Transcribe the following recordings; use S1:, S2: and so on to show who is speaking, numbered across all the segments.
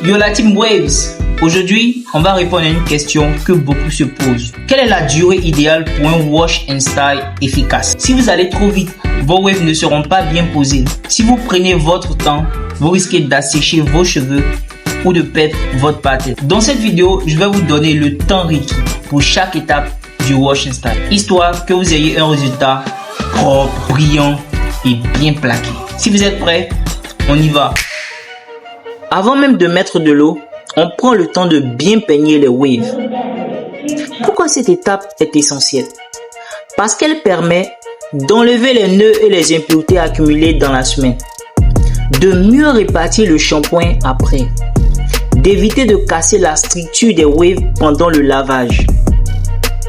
S1: Yo la team Waves, aujourd'hui on va répondre à une question que beaucoup se posent. Quelle est la durée idéale pour un wash and style efficace? Si vous allez trop vite, vos waves ne seront pas bien posés. Si vous prenez votre temps, vous risquez d'assécher vos cheveux ou de perdre votre pattern. Dans cette vidéo, je vais vous donner le temps requis pour chaque étape du wash and style, histoire que vous ayez un résultat propre, brillant et bien plaqué. Si vous êtes prêts, on y va. Avant même de mettre de l'eau, on prend le temps de bien peigner les waves. Pourquoi cette étape est essentielle? Parce qu'elle permet d'enlever les nœuds et les impuretés accumulées dans la semaine, de mieux répartir le shampoing après, d'éviter de casser la structure des waves pendant le lavage.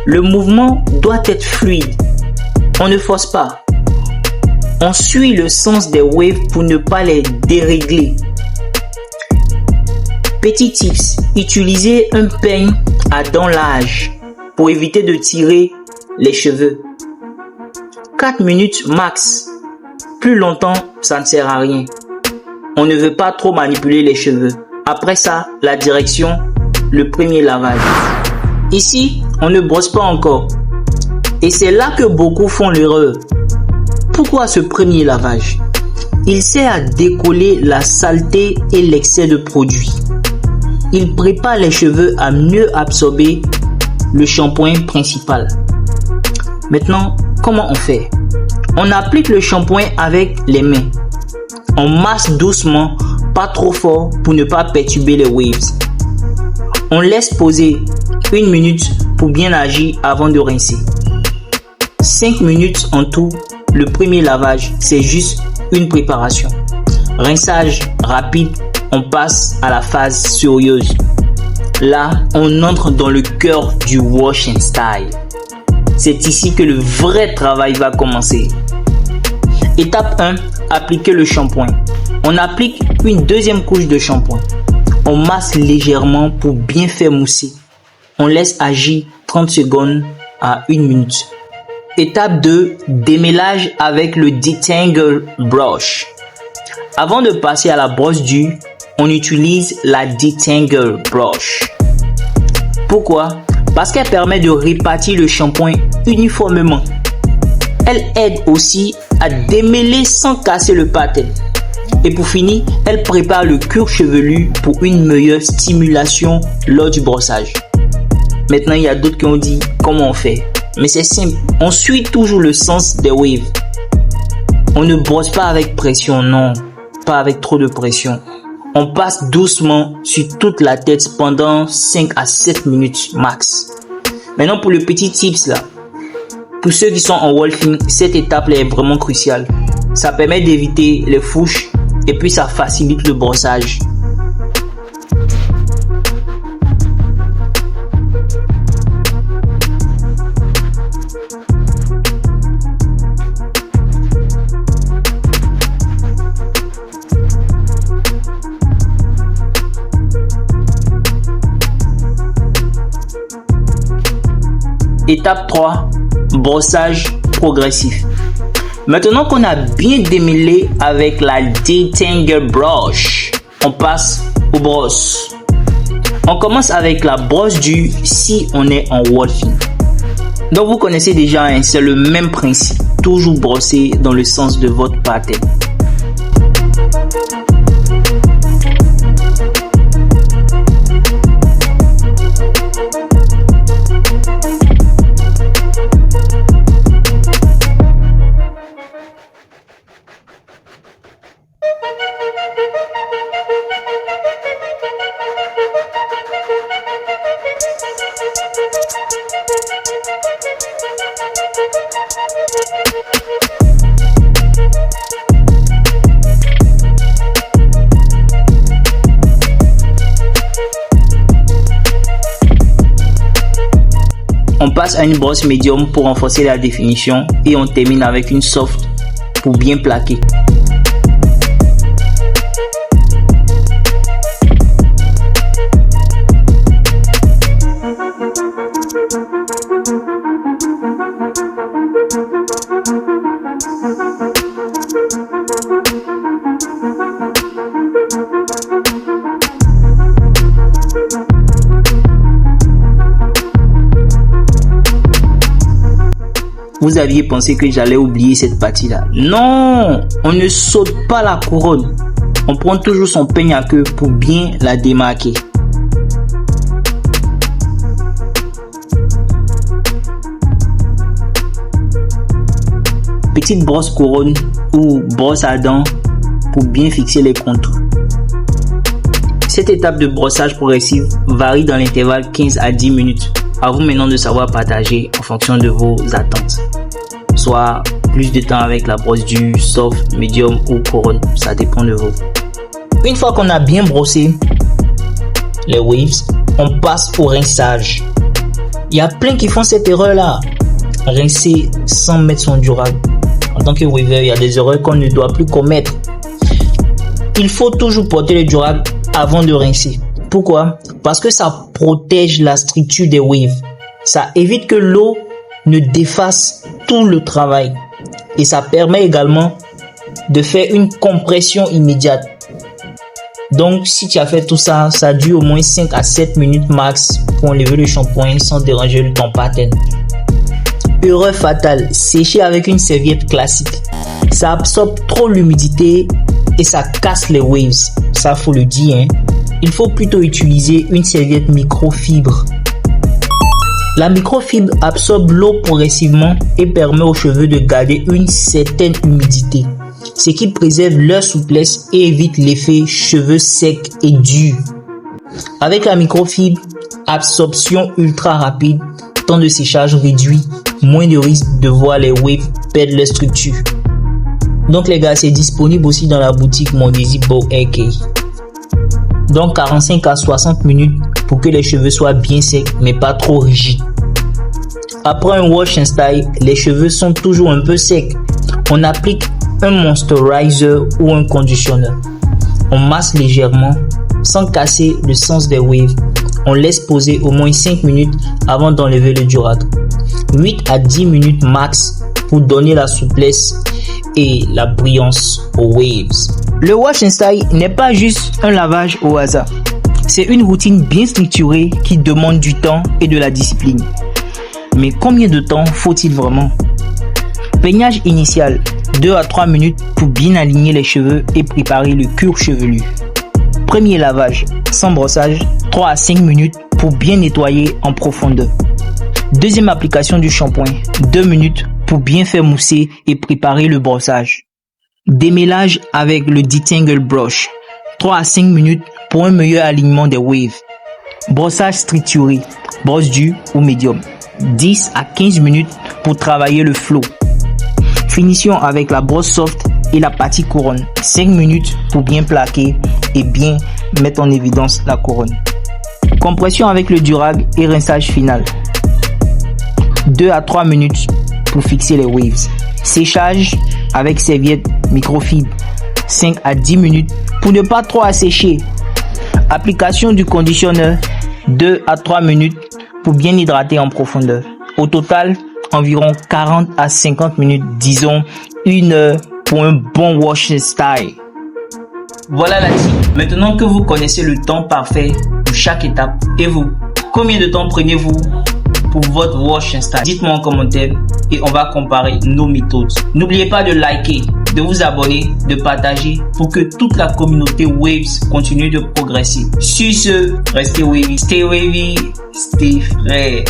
S1: Le mouvement doit être fluide. On ne force pas. On suit le sens des waves pour ne pas les dérégler. Petit tips, utilisez un peigne à dents larges pour éviter de tirer les cheveux. 4 minutes max. Plus longtemps, ça ne sert à rien. On ne veut pas trop manipuler les cheveux. Après ça, la direction, le premier lavage. Ici, on ne brosse pas encore. Et c'est là que beaucoup font l'erreur. Pourquoi ce premier lavage? Il sert à décoller la saleté et l'excès de produit. Il prépare les cheveux à mieux absorber le shampoing principal. Maintenant, comment on fait? On applique le shampoing avec les mains. On masse doucement, pas trop fort pour ne pas perturber les waves. On laisse poser 1 minute pour bien agir avant de rincer. 5 minutes en tout. Le premier lavage, c'est juste une préparation. Rinçage rapide, on passe à la phase sérieuse. Là, on entre dans le cœur du wash and style. C'est ici que le vrai travail va commencer. Étape 1, appliquer le shampoing. On applique une deuxième couche de shampoing. On masse légèrement pour bien faire mousser. On laisse agir 30 secondes à 1 minute. Étape 2, démêlage avec le Detangle Brush. Avant de passer à la brosse dure, on utilise la Detangle Brush. Pourquoi? Parce qu'elle permet de répartir le shampoing uniformément. Elle aide aussi à démêler sans casser le pattern. Et pour finir, elle prépare le cuir chevelu pour une meilleure stimulation lors du brossage. Maintenant, il y a d'autres qui ont dit comment on fait. Mais c'est simple, on suit toujours le sens des waves. On ne brosse pas avec pression, non, pas avec trop de pression. On passe doucement sur toute la tête pendant 5 à 7 minutes max. Maintenant pour le petit tips là, pour ceux qui sont en wolfing, cette étape là est vraiment cruciale. Ça permet d'éviter les fouches et puis ça facilite le brossage. Étape 3, brossage progressif. Maintenant qu'on a bien démêlé avec la Detangle Brush, on passe aux brosses. On commence avec la brosse dure si on est en wolfing. Donc vous connaissez déjà, hein, c'est le même principe. Toujours brosser dans le sens de votre pattern. On passe à une brosse médium pour renforcer la définition et on termine avec une soft pour bien plaquer. vous aviez pensé que j'allais oublier cette partie-là. Non, on ne saute pas la couronne. On prend toujours son peigne à queue pour bien la démarquer. Petite brosse couronne ou brosse à dents pour bien fixer les contours. Cette étape de brossage progressif varie dans l'intervalle 15 à 10 minutes. À vous maintenant de savoir partager en fonction de vos attentes. Soit plus de temps avec la brosse dure, soft, medium ou couronne, ça dépend de vous. Une fois qu'on a bien brossé les waves, on passe au rinçage. Il y a plein qui font cette erreur-là. Rincer sans mettre son durable. En tant que waver, il y a des erreurs qu'on ne doit plus commettre. Il faut toujours porter le durable avant de rincer. Pourquoi? Parce que ça protège la structure des waves. Ça évite que l'eau ne défasse tout le travail. Et ça permet également de faire une compression immédiate. Donc, si tu as fait tout ça, ça dure au moins 5 à 7 minutes max pour enlever le shampoing sans déranger ton pattern. Erreur fatale, sécher avec une serviette classique. Ça absorbe trop l'humidité et ça casse les waves. Ça, faut le dire, hein. Il faut plutôt utiliser une serviette microfibre. La microfibre absorbe l'eau progressivement et permet aux cheveux de garder une certaine humidité, ce qui préserve leur souplesse et évite l'effet cheveux secs et durs. Avec la microfibre, absorption ultra rapide, temps de séchage réduit, moins de risque de voir les waves perdre leur structure. Donc les gars, c'est disponible aussi dans la boutique Mondesi Bow Hair Care. Donc 45 à 60 minutes pour que les cheveux soient bien secs mais pas trop rigides. Après un wash and style, les cheveux sont toujours un peu secs. On applique un moisturizer ou un conditionneur. On masse légèrement sans casser le sens des waves. On laisse poser au moins 5 minutes avant d'enlever le durable. 8 à 10 minutes max pour donner la souplesse et la brillance aux waves. Le wash and style n'est pas juste un lavage au hasard. C'est une routine bien structurée qui demande du temps et de la discipline. Mais combien de temps faut-il vraiment? Peignage initial, 2 à 3 minutes pour bien aligner les cheveux et préparer le cuir chevelu. Premier lavage, sans brossage, 3 à 5 minutes pour bien nettoyer en profondeur. Deuxième application du shampoing, 2 minutes pour bien faire mousser et préparer le brossage. Démêlage avec le Detangle Brush, 3 à 5 minutes pour un meilleur alignement des waves. Brossage structuré, brosse dure ou médium, 10 à 15 minutes pour travailler le flow. Finition avec la brosse soft et la partie couronne, 5 minutes pour bien plaquer et bien mettre en évidence la couronne. Compression avec le durable et rinçage final, 2 à 3 minutes pour fixer les waves. Séchage avec serviette microfibre, 5 à 10 minutes pour ne pas trop assécher. Application du conditionneur, 2 à 3 minutes pour bien hydrater en profondeur. Au total, environ 40 à 50 minutes, disons 1 heure pour un bon wash and style. Voilà la team. Maintenant que vous connaissez le temps parfait pour chaque étape, et vous, combien de temps prenez-vous pour votre wash and style? Dites-moi en commentaire et on va comparer nos méthodes. N'oubliez pas de liker, de vous abonner, de partager pour que toute la communauté Waves continue de progresser. Sur ce, restez wavy, stay frais.